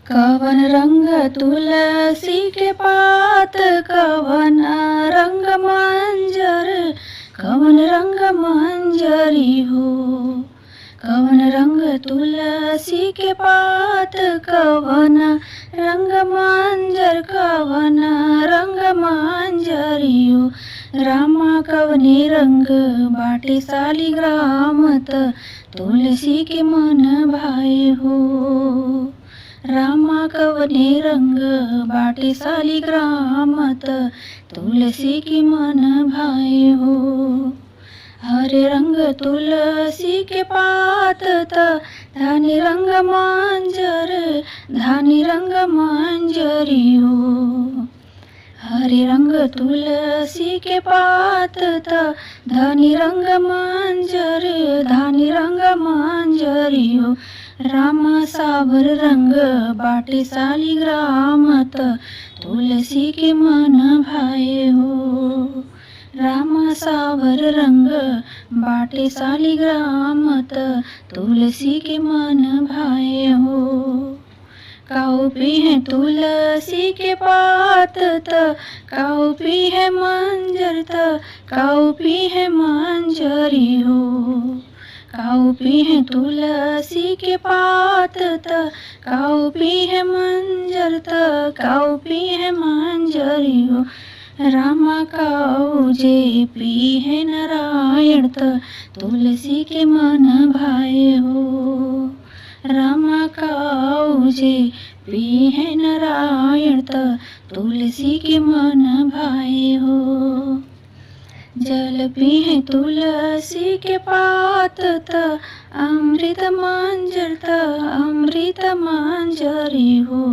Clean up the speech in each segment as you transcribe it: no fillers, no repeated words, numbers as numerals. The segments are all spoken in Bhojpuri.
कवन रंग तुलसी के पात, कवन रंग मंजर, कवन रंग मंजरी हो। कवन रंग तुलसी के पात, कवन रंग मंजर, कवन रंग मंजरी हो। रामा कवने रंग बाटे शालिग्रामत, तुलसी के मन भाए हो। रामा कवने रंग बाटे शालिग्रामत, तुलसी के मन भाए हो। हरे रंग तुलसी के पात, धानी रंग मंजर, धानी रंग मंजरी हो। हरे रंग तुलसी के पात, धानी रंग मंजर, धानी रंग मंजरी हो। रामा सावर रंग बाटे शालिग्रामत, तुलसी के मन भाए हो। रामा सावर रंग बाटे शालिग्रामत, तुलसी के मन भाए हो। काऊ पी है तुलसी के पात, काऊ पी है मंजर, काऊ पी है मंजरी हो। काऊ पी है तुलसी के पात, काऊ पी है मंजर, काऊ पी है मंजरी हो। रामा काऊ जे पी है नारायण, तुलसी के मन भाए हो। रामा काऊ जे पी है नारायण, तुलसी के मन भाए हो। जल पी है तुलसी के पात, अमृत मंजर, अमृत मंजरी हो।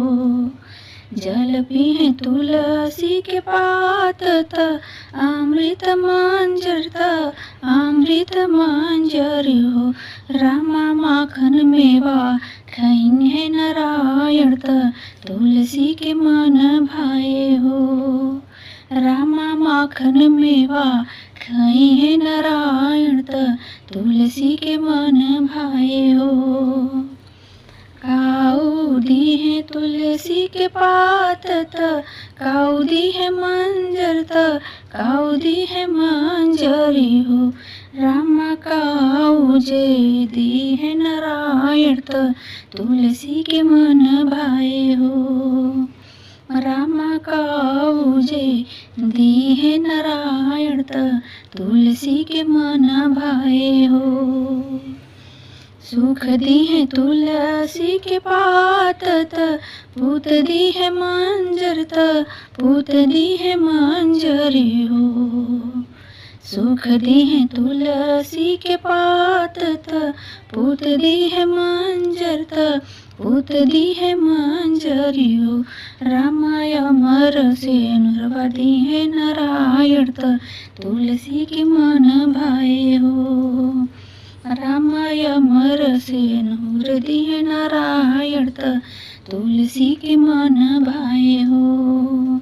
जल पी है तुलसी के पात, अमृत मंजर, अमृत मंजरी हो। रामा माखन मेवा खाइन है नारायण, तुलसी के मन भाए हो। रामा माखन मेवा खाई है नारायण, तुलसी के मन भाए हो। काऊ दी है तुलसी के पात, काऊ दी है मंजर, काऊ दी है मंजरी हो। रामा काऊ जे दी है नारायण, तुलसी के मन भाए हो। रामा काऊ जे दी है नारायण, तुलसी के मन भाए हो। सुख दी है तुलसी के पात, पूत दी है मंजर, पूत दी है मंजरी हो। सुख दी है तुलसी के पात, पूत दी है मंजर, पूत दी है मंजरी हो। रामाय अमर से नुरवा दी है नारायण, तुलसी के मन भाए हो। रामाय अमर से नूर दी है नारायण, तुलसी के मन भाए हो।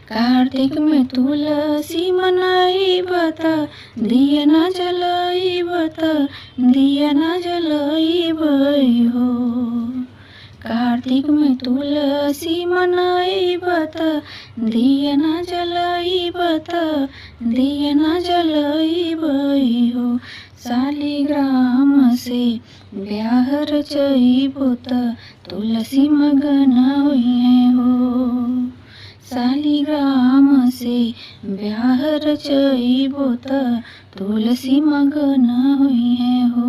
कार्तिक में तुलसी मनाई बत, दिया न जलाई बत, दिया न जलाई बई हो। कार्तिक में तुलसी मनाई बत, दिया न जलाई बत, दिया न जलाई बई हो। शालिग्राम से ब्याह रचइबो, तुलसी मगन हुई है हो। शालिग्राम से ब्याह रचइबो, तुलसी मगन हुई है हो।